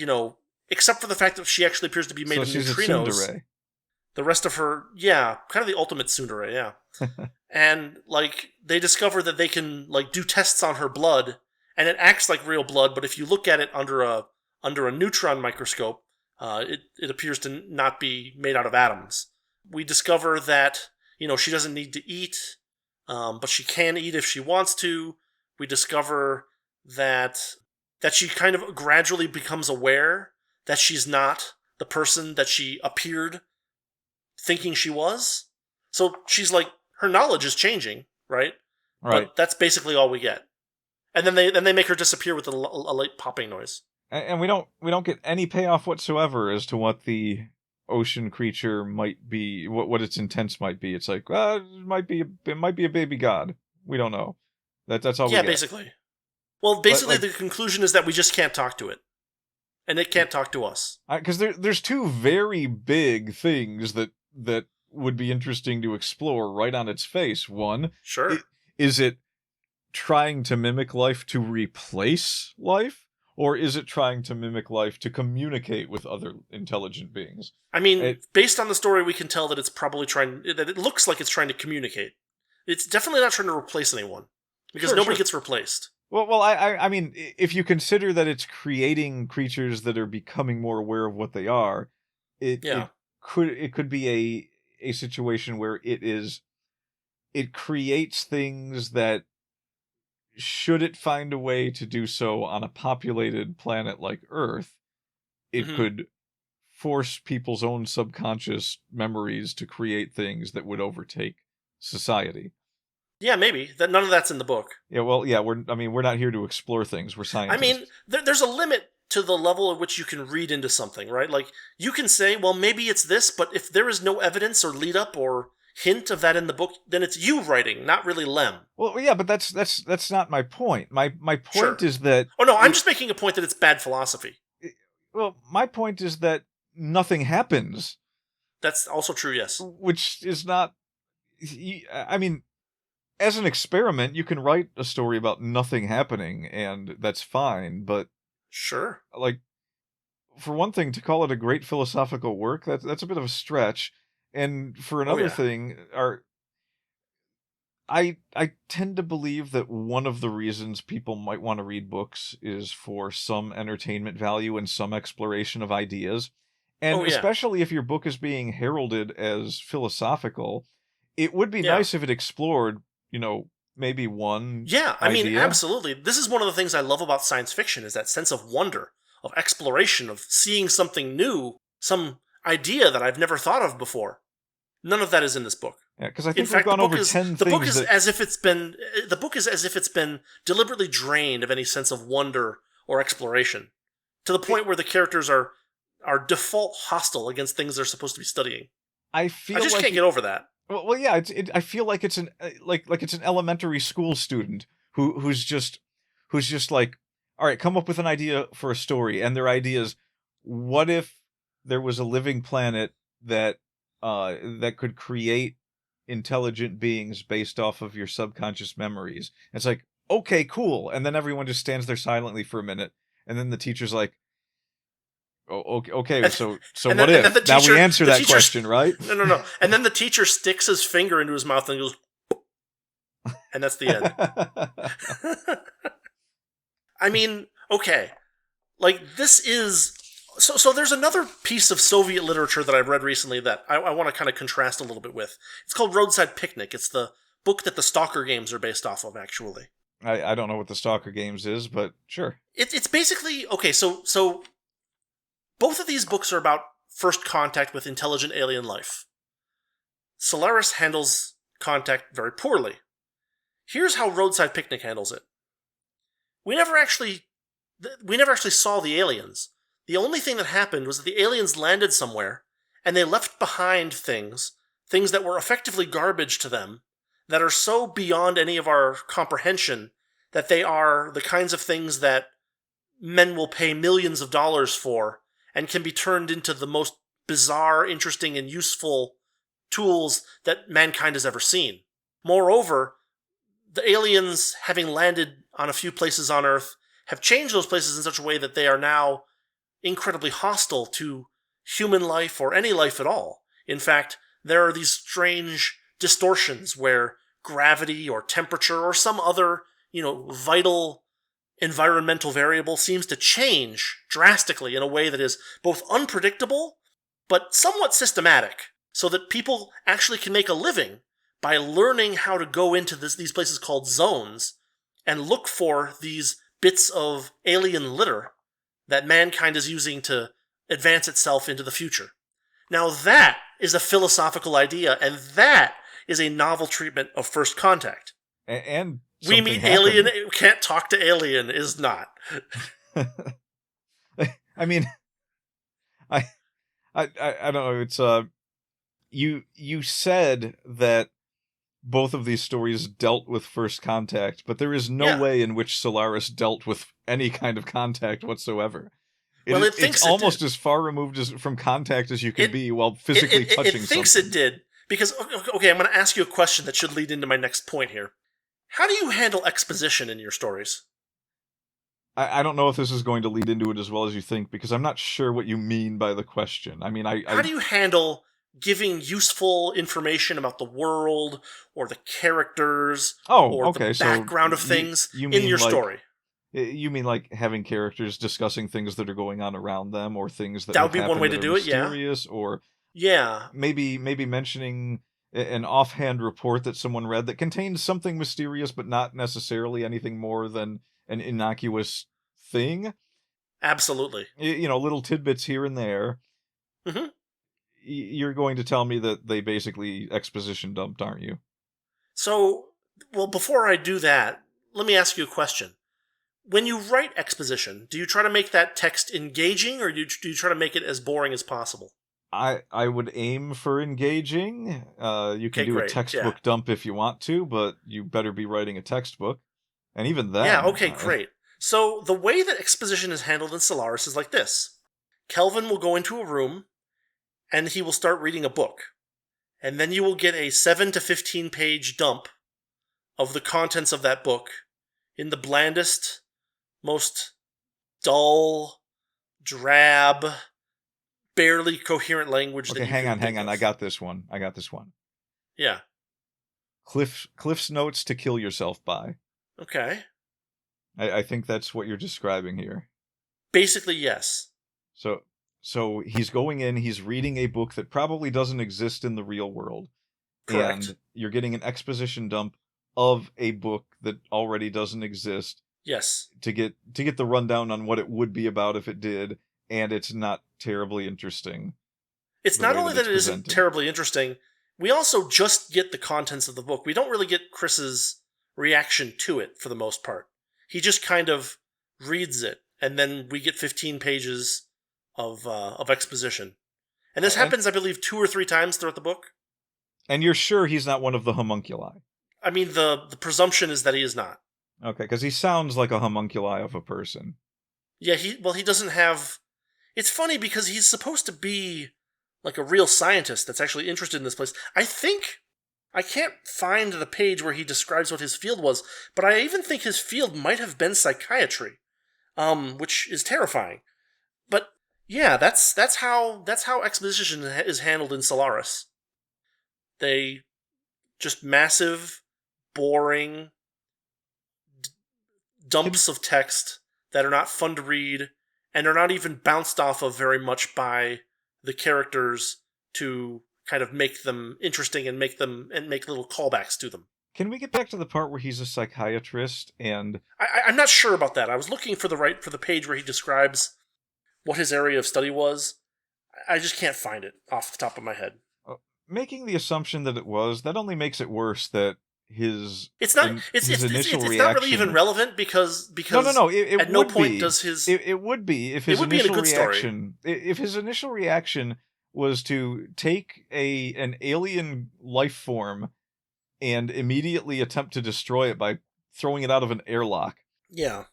except for the fact that she actually appears to be made of neutrinos. The rest of her, yeah, kind of the ultimate tsundere, yeah. And like they discover that they can like do tests on her blood. And it acts like real blood, but if you look at it under a neutron microscope, it appears to not be made out of atoms. We discover that she doesn't need to eat, but she can eat if she wants to. We discover that she kind of gradually becomes aware that she's not the person that she appeared thinking she was. So she's like, her knowledge is changing, right? Right. But that's basically all we get. And then they make her disappear with a light popping noise. And we don't get any payoff whatsoever as to what the ocean creature might be, what its intents might be. It's like, it might be a baby god. We don't know. That's all we get. Yeah, basically. Well, basically the conclusion is that we just can't talk to it. And it can't talk to us. Because there's two very big things that would be interesting to explore right on its face. One, sure, is it trying to mimic life to replace life, or is it trying to mimic life to communicate with other intelligent beings? I mean, based on the story, we can tell that it's probably that it looks like it's trying to communicate. It's definitely not trying to replace anyone, because nobody gets replaced. Well, I mean, if you consider that it's creating creatures that are becoming more aware of what they are, it could be a situation where it creates things that, should it find a way to do so on a populated planet like Earth, it could force people's own subconscious memories to create things that would overtake society. Yeah, maybe. None of that's in the book. Yeah, well, yeah, we're not here to explore things. We're scientists. I mean, there's a limit to the level at which you can read into something, right? Like, you can say, well, maybe it's this, but if there is no evidence or lead up or hint of that in the book, then it's you writing, not really Lem. Well, yeah, but that's not my point. My point is that... Oh, no, I'm just making a point that it's bad philosophy. Well, my point is that nothing happens. That's also true, yes. Which is not... I mean, as an experiment, you can write a story about nothing happening, and that's fine, but... Sure. Like, for one thing, to call it a great philosophical work, that's a bit of a stretch. And for another thing, I tend to believe that one of the reasons people might want to read books is for some entertainment value and some exploration of ideas. And especially if your book is being heralded as philosophical, it would be nice if it explored, maybe one Yeah, I mean, idea. absolutely. This is one of the things I love about science fiction, is that sense of wonder, of exploration, of seeing something new, some idea that I've never thought of before. None of that is in this book. Yeah, because I In think we've fact, gone over 10 the book things is that... as if it's been deliberately drained of any sense of wonder or exploration, to the point where the characters are default hostile against things they're supposed to be studying. I just can't get over that. Well, yeah. I feel like it's an like it's an elementary school student who's just like, all right, come up with an idea for a story, and their idea is, what if there was a living planet that that could create intelligent beings based off of your subconscious memories? It's like, okay, cool, and then everyone just stands there silently for a minute, and then the teacher's like, oh, okay, so what if? Now we answer that question, right? No. And then the teacher sticks his finger into his mouth and goes, and that's the end. I mean, okay. Like, this is... So there's another piece of Soviet literature that I've read recently that I want to kind of contrast a little bit with. It's called Roadside Picnic. It's the book that the Stalker games are based off of, actually. I don't know what the Stalker games is, but sure. It's basically... Okay, so both of these books are about first contact with intelligent alien life. Solaris handles contact very poorly. Here's how Roadside Picnic handles it. We never actually saw the aliens. The only thing that happened was that the aliens landed somewhere, and they left behind things that were effectively garbage to them, that are so beyond any of our comprehension that they are the kinds of things that men will pay millions of dollars for, and can be turned into the most bizarre, interesting, and useful tools that mankind has ever seen. Moreover, the aliens, having landed on a few places on Earth, have changed those places in such a way that they are now incredibly hostile to human life or any life at all. In fact, there are these strange distortions where gravity or temperature or some other, vital environmental variable seems to change drastically in a way that is both unpredictable but somewhat systematic, so that people actually can make a living by learning how to go into these places called zones and look for these bits of alien litter that mankind is using to advance itself into the future. Now that is a philosophical idea, and that is a novel treatment of first contact. And we meet alien, can't talk to alien is not. I mean, I don't know. It's you said that both of these stories dealt with first contact, but there is no way in which Solaris dealt with any kind of contact whatsoever. It's almost as far removed from contact as you can be while physically touching something. It thinks it did. Because, okay, I'm going to ask you a question that should lead into my next point here. How do you handle exposition in your stories? I don't know if this is going to lead into it as well as you think, because I'm not sure what you mean by the question. I mean, How do you handle giving useful information about the world or the characters or the background of things in your story? You mean like having characters discussing things that are going on around them, or things that would be one way to do it, mysterious, or maybe mentioning an offhand report that someone read that contains something mysterious, but not necessarily anything more than an innocuous thing. Absolutely. Little tidbits here and there. Mm-hmm. You're going to tell me that they basically exposition dumped, aren't you? So, well, before I do that, let me ask you a question. When you write exposition, do you try to make that text engaging, or do you try to make it as boring as possible? I would aim for engaging. You can do a textbook dump if you want to, but you better be writing a textbook. And even then... Yeah, okay, great. So the way that exposition is handled in Solaris is like this. Kelvin will go into a room, and he will start reading a book. And then you will get a 7 to 15 page dump of the contents of that book in the blandest, most dull, drab, barely coherent language. Okay, hang on. I got this one. Yeah. Cliff's Notes to Kill Yourself By. Okay. I think that's what you're describing here. Basically, yes. So he's going in, he's reading a book that probably doesn't exist in the real world. Correct. And you're getting an exposition dump of a book that already doesn't exist. Yes. To get the rundown on what it would be about if it did, and it's not terribly interesting. It's not only that it isn't terribly interesting, we also just get the contents of the book. We don't really get Chris's reaction to it for the most part. He just kind of reads it, and then we get 15 pages of exposition. And this happens, I believe, 2 or 3 times throughout the book. And you're sure he's not one of the homunculi? I mean, the presumption is that he is not. Okay, because he sounds like a homunculi of a person. Yeah, he doesn't have... It's funny because he's supposed to be like a real scientist that's actually interested in this place. I can't find the page where he describes what his field was, but I even think his field might have been psychiatry, which is terrifying. But yeah, that's how exposition is handled in Solaris. They just massive, boring dumps of text that are not fun to read and are not even bounced off of very much by the characters to kind of make them interesting and make little callbacks to them. Can we get back to the part where he's a psychiatrist and... I'm not sure about that. I was looking for the page where he describes what his area of study was. I just can't find it off the top of my head. Making the assumption that it was, that only makes it worse that his it's not really even relevant because no it at no point does his it would be if his initial reaction if his initial reaction was to take an alien life form and immediately attempt to destroy it by throwing it out of an airlock. Yeah.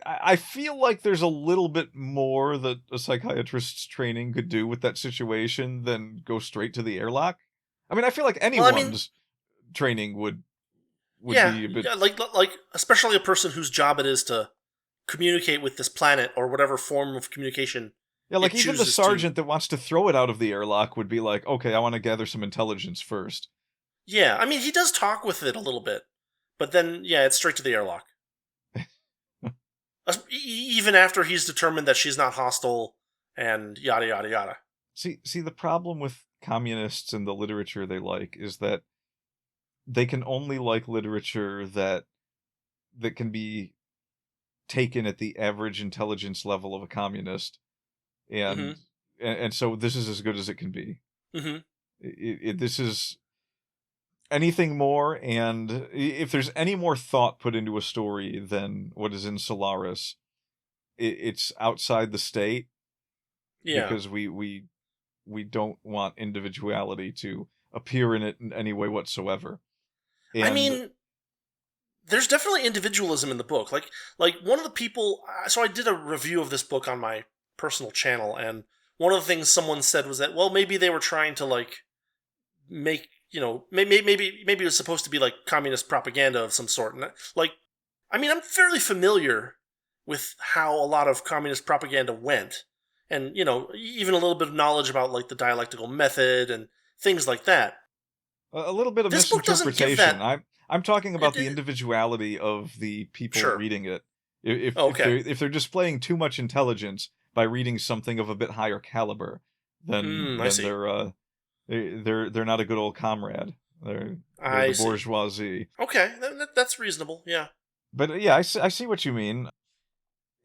I feel like there's a little bit more that a psychiatrist's training could do with that situation than go straight to the airlock. I mean, I feel like anyone's training would be a bit... Yeah, like especially a person whose job it is to communicate with this planet or whatever form of communication. Yeah, like even the sergeant that wants to throw it out of the airlock would be like, okay, I want to gather some intelligence first. Yeah, I mean, he does talk with it a little bit, but then, yeah, it's straight to the airlock. Even after he's determined that she's not hostile and yada, yada, yada. See, the problem with communists and the literature they like is that they can only like literature that can be taken at the average intelligence level of a communist. And and so this is as good as it can be. Mm-hmm. This is anything more, and if there's any more thought put into a story than what is in Solaris, it's outside the state. Yeah, because we don't want individuality to appear in it in any way whatsoever. And I mean, there's definitely individualism in the book. Like one of the people. So I did a review of this book on my personal channel, and one of the things someone said was that, well, maybe they were trying to like make, you know, maybe it was supposed to be like communist propaganda of some sort. And like, I mean, I'm fairly familiar with how a lot of communist propaganda went, and, you know, even a little bit of knowledge about like the dialectical method and things like that. A little bit of this misinterpretation. Book doesn't give that. I'm talking about the individuality of the people reading it. If they're displaying too much intelligence by reading something of a bit higher caliber, then they're not a good old comrade. They're the bourgeoisie. Okay, that's reasonable. Yeah. But yeah, I see what you mean.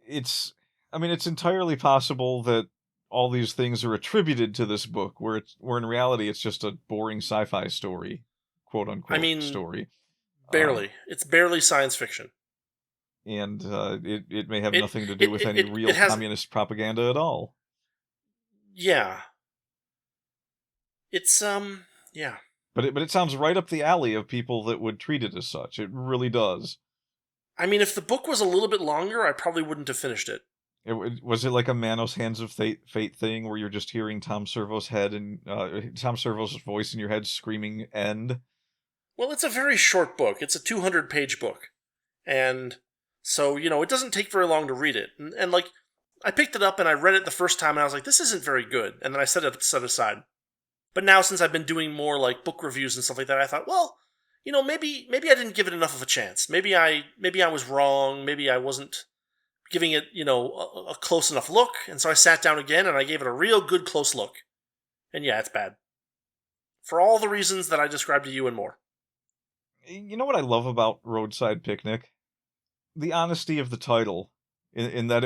It's entirely possible that all these things are attributed to this book, where in reality it's just a boring sci-fi story, quote unquote story. Barely. It's barely science fiction. And it may have nothing to do with any real communist propaganda at all. Yeah. It's yeah. But it sounds right up the alley of people that would treat it as such. It really does. I mean, if the book was a little bit longer, I probably wouldn't have finished it. Was it like a Manos Hands of Fate thing, where you're just hearing Tom Servo's head and Tom Servo's voice in your head screaming "end"? Well, it's a very short book. It's a 200-page book, and so, you know, it doesn't take very long to read it. And like, I picked it up and I read it the first time, and I was like, this isn't very good. And then I set it aside. But now, since I've been doing more like book reviews and stuff like that, I thought, well, you know, maybe I didn't give it enough of a chance. Maybe I was wrong. Maybe I wasn't giving it, you know, a close enough look. And so I sat down again and I gave it a real good close look. And yeah, it's bad. For all the reasons that I described to you and more. You know what I love about Roadside Picnic? The honesty of the title, in that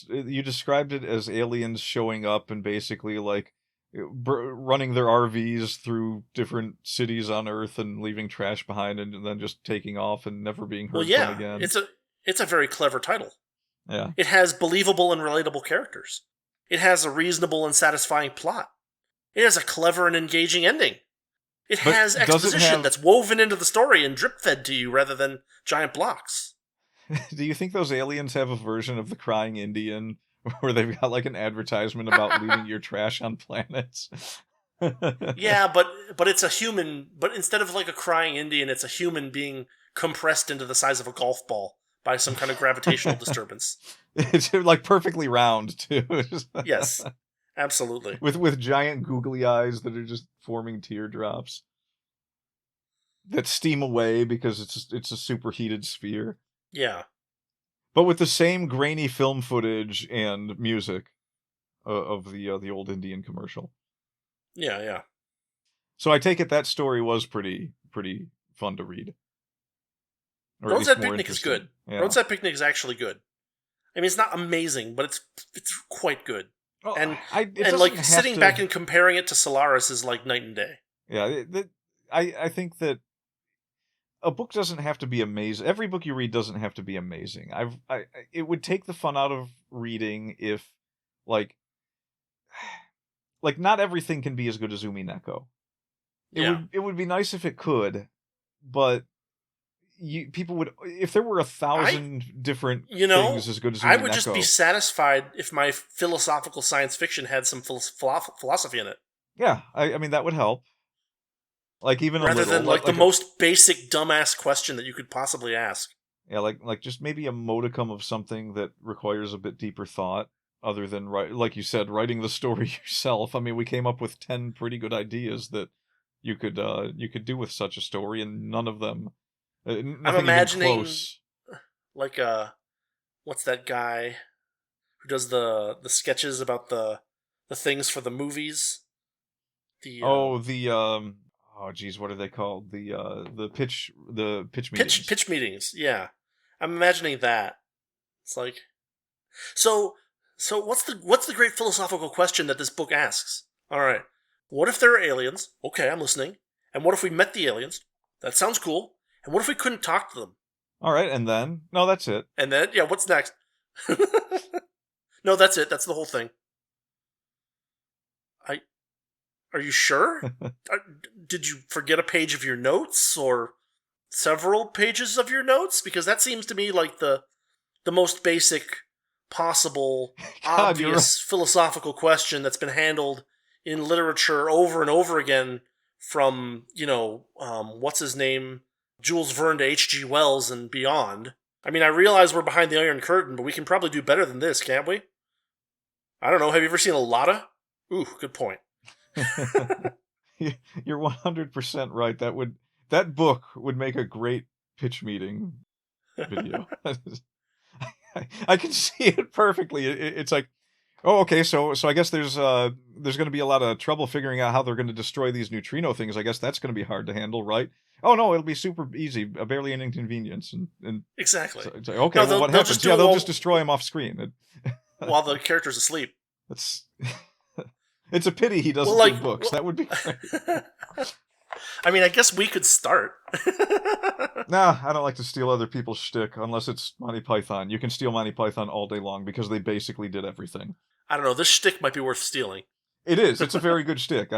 you described it as aliens showing up and basically like running their RVs through different cities on Earth and leaving trash behind, and then just taking off and never being heard from again. It's a very clever title. Yeah. It has believable and relatable characters. It has a reasonable and satisfying plot. It has a clever and engaging ending. It has exposition that's woven into the story and drip-fed to you rather than giant blocks. Do you think those aliens have a version of the Crying Indian where they've got like an advertisement about leaving your trash on planets? Yeah, but it's a human. But instead of like a crying Indian, it's a human being compressed into the size of a golf ball by some kind of gravitational disturbance. It's like perfectly round too. Yes, absolutely. With giant googly eyes that are just forming teardrops that steam away because it's a superheated sphere. Yeah. But with the same grainy film footage and music of the old Indian commercial. Yeah, yeah. So I take it that story was pretty fun to read. Roadside Picnic is good. Yeah. Roadside Picnic is actually good. I mean, it's not amazing, but it's quite good. Well, and like sitting back and comparing it to Solaris is like night and day. Yeah, I think that a book doesn't have to be amazing. Every book you read doesn't have to be amazing. It would take the fun out of reading if, like not everything can be as good as Umi Neko. It would be nice if it could, but people would, if there were 1,000 different things as good as Umi Neko. I would just be satisfied if my philosophical science fiction had some philosophy in it. Yeah, I mean that would help. Like even rather than like the most basic dumbass question that you could possibly ask. Yeah, like just maybe a modicum of something that requires a bit deeper thought, other than like you said, writing the story yourself. I mean, we came up with 10 pretty good ideas that you could do with such a story, and none of them. I'm imagining like what's that guy who does the sketches about the things for the movies? Oh geez, what are they called? The pitch meetings. Pitch meetings, yeah. I'm imagining that. It's like so what's the great philosophical question that this book asks? Alright. What if there are aliens? Okay, I'm listening. And what if we met the aliens? That sounds cool. And what if we couldn't talk to them? Alright, and then? No, that's it. And then, yeah, what's next? No, that's it. That's the whole thing. Are you sure? Did you forget a page of your notes or several pages of your notes? Because that seems to me like the most basic possible, obvious philosophical question that's been handled in literature over and over again from, what's his name, Jules Verne to H.G. Wells and beyond. I mean, I realize we're behind the Iron Curtain, but we can probably do better than this, can't we? I don't know. Have you ever seen a Lotta? Ooh, good point. You're 100% right. That book would make a great pitch meeting video. I can see it perfectly. It's like, oh, okay, so I guess there's going to be a lot of trouble figuring out how they're going to destroy these neutrino things. I guess that's going to be hard to handle, right? Oh no, it'll be super easy, barely an inconvenience, and exactly. So it's like, okay, well, what happens? Yeah, they'll just destroy him off screen while the character's asleep. It's a pity he doesn't read books. That would be great. I mean, I guess we could start. Nah, I don't like to steal other people's shtick unless it's Monty Python. You can steal Monty Python all day long because they basically did everything. I don't know. This shtick might be worth stealing. It is. It's a very good shtick.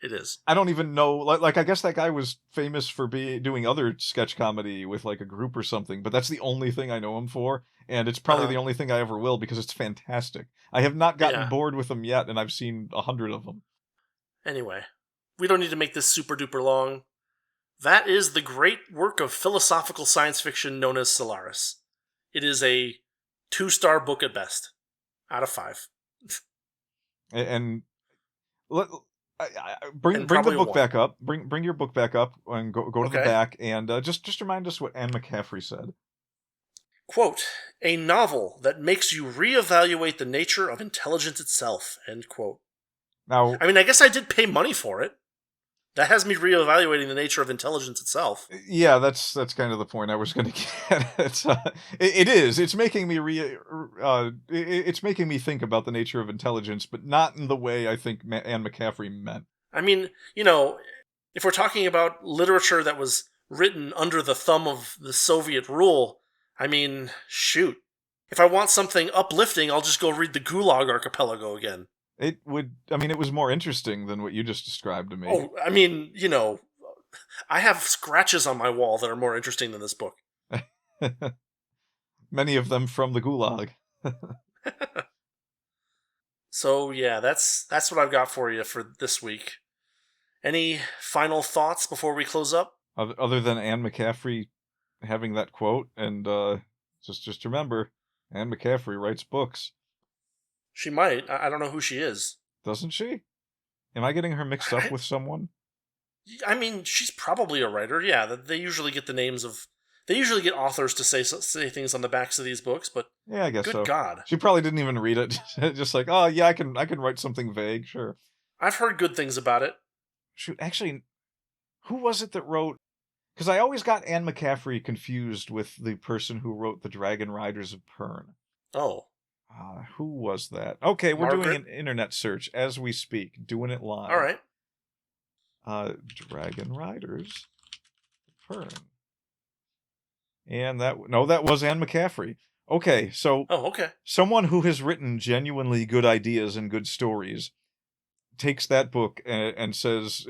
It is. I don't even know. Like I guess that guy was famous for doing other sketch comedy with like a group or something, but that's the only thing I know him for, and it's probably the only thing I ever will because it's fantastic. I have not gotten bored with them yet, and I've seen 100 of them. Anyway, we don't need to make this super duper long. That is the great work of philosophical science fiction known as Solaris. It is a 2-star book at best, out of 5. And bring the book back up. Bring your book back up and go to the back and just remind us what Anne McCaffrey said. Quote, a novel that makes you reevaluate the nature of intelligence itself, end quote. Now, I mean, I guess I did pay money for it. That has me reevaluating the nature of intelligence itself. Yeah, that's kind of the point I was going to get. It is. It's making me it's making me think about the nature of intelligence, but not in the way I think Anne McCaffrey meant. I mean, you know, if we're talking about literature that was written under the thumb of the Soviet rule, I mean, shoot. If I want something uplifting, I'll just go read the Gulag Archipelago again. It was more interesting than what you just described to me. Oh, I mean, you know, I have scratches on my wall that are more interesting than this book. Many of them from the Gulag. So, yeah, that's what I've got for you for this week. Any final thoughts before we close up? Other than Anne McCaffrey having that quote, and just remember, Anne McCaffrey writes books. She might. I don't know who she is. Doesn't she? Am I getting her mixed up with someone? I mean, she's probably a writer. Yeah, they usually get the names of. They usually get authors to say things on the backs of these books, but yeah, I guess so. Good God, she probably didn't even read it. Just like, oh yeah, I can write something vague, sure. I've heard good things about it. Shoot, actually, who was it that wrote? Because I always got Anne McCaffrey confused with the person who wrote the Dragon Riders of Pern. Oh. Who was that? Okay, we're Margaret? doing an internet search as we speak, doing it live. All right. Dragon Riders Pern. And that was Anne McCaffrey. Okay, so okay. Someone who has written genuinely good ideas and good stories takes that book and says,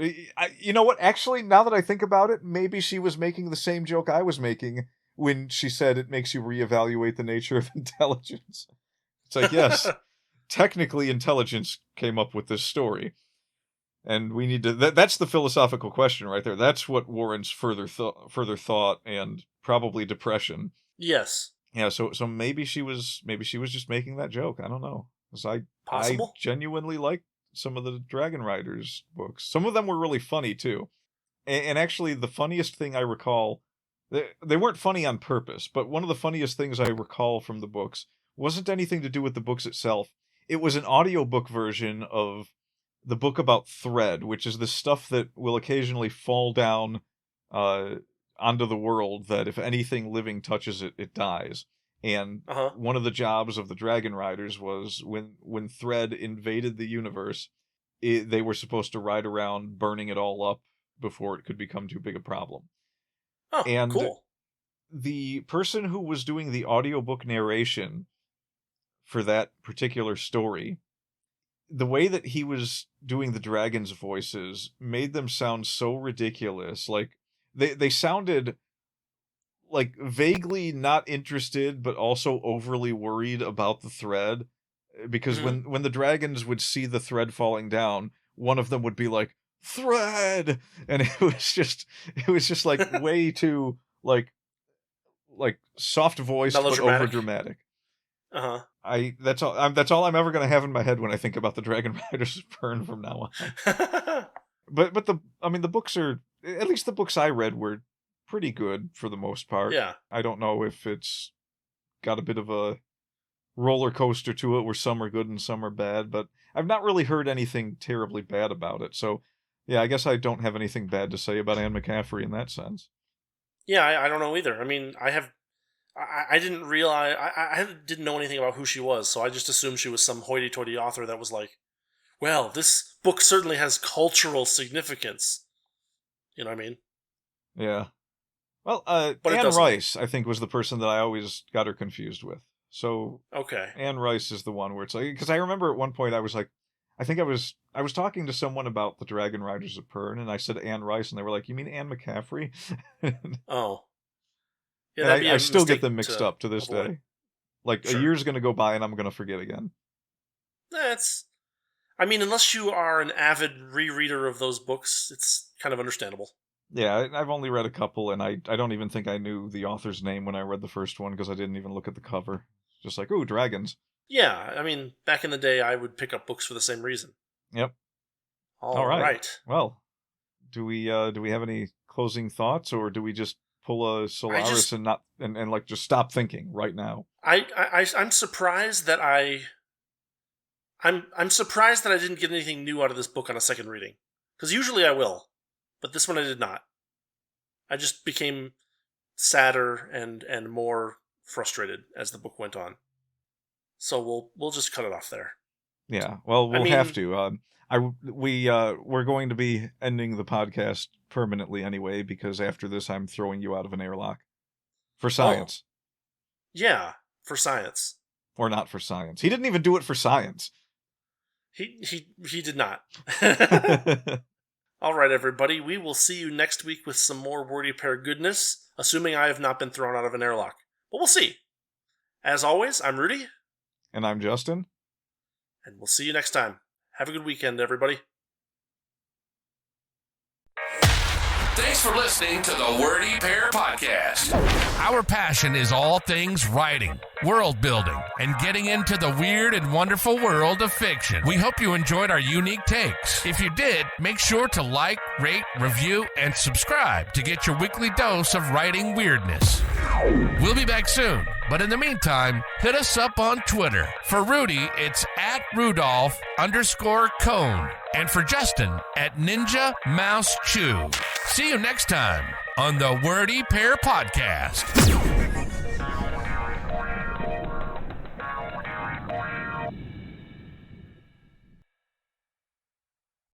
you know what? Actually, now that I think about it, maybe she was making the same joke I was making when she said it makes you reevaluate the nature of intelligence. It's like, yes, technically intelligence came up with this story. And we need to... That's the philosophical question right there. That's what warrants further thought and probably depression. Yes. Yeah, so maybe she was just making that joke. I don't know. Because I genuinely like some of the Dragon Riders books. Some of them were really funny, too. And actually, the funniest thing I recall... They weren't funny on purpose, but one of the funniest things I recall from the books wasn't anything to do with the books itself. It was an audiobook version of the book about thread, which is the stuff that will occasionally fall down onto the world that if anything living touches it, it dies. And one of the jobs of the Dragon Riders was when thread invaded the universe, they were supposed to ride around burning it all up before it could become too big a problem. Oh, and cool. The person who was doing the audiobook narration for that particular story, the way that he was doing the dragons' voices made them sound so ridiculous. Like, they sounded like vaguely not interested, but also overly worried about the thread. Because when the dragons would see the thread falling down, one of them would be like, "Thread!" And it was just like way too like soft voiced but over dramatic. That's all I'm ever gonna have in my head when I think about the Dragon Riders of Pern from now on. but the books are, at least the books I read, were pretty good for the most part. Yeah. I don't know if it's got a bit of a roller coaster to it where some are good and some are bad, but I've not really heard anything terribly bad about it. So yeah, I guess I don't have anything bad to say about Anne McCaffrey in that sense. Yeah, I don't know either. I mean, I didn't realize, I didn't know anything about who she was, so I just assumed she was some hoity-toity author that was like, well, this book certainly has cultural significance. You know what I mean? Yeah. Well, Anne Rice, I think, was the person that I always got her confused with. So okay, Anne Rice is the one where it's like, because I remember at one point I was like, I think I was talking to someone about the Dragon Riders of Pern, and I said Anne Rice, and they were like, "You mean Anne McCaffrey?" Oh, yeah. I still get them mixed up to this avoid. day. Like a year's gonna go by, and I'm gonna forget again. I mean, unless you are an avid rereader of those books, it's kind of understandable. Yeah, I've only read a couple, and I don't even think I knew the author's name when I read the first one because I didn't even look at the cover. Just like, ooh, dragons. Yeah, I mean, back in the day, I would pick up books for the same reason. Yep. All right. Well, do we have any closing thoughts, or do we just pull a Solaris and like just stop thinking right now? I'm surprised that I'm surprised that I didn't get anything new out of this book on a second reading, because usually I will. but this one I did not. I just became sadder and more frustrated as the book went on. So we'll just cut it off there. Yeah, well, we'll have to. We're going to be ending the podcast permanently anyway, because after this I'm throwing you out of an airlock. For science. Yeah, for science. Or not for science. He didn't even do it for science. He did not. All right, everybody. We will see you next week with some more Wordy Pair goodness, assuming I have not been thrown out of an airlock. But we'll see. As always, I'm Rudy. And I'm Justin. And we'll see you next time. Have a good weekend, everybody. Thanks for listening to the Wordy Pair Podcast. Our passion is all things writing, world building, and getting into the weird and wonderful world of fiction. We hope you enjoyed our unique takes. If you did, make sure to like, rate, review, and subscribe to get your weekly dose of writing weirdness. We'll be back soon, but in the meantime, hit us up on Twitter. For Rudy, it's @Rudolph_Cone. And for Justin, @Ninja Mouse Chew. See you next time on the Wordy Pair Podcast.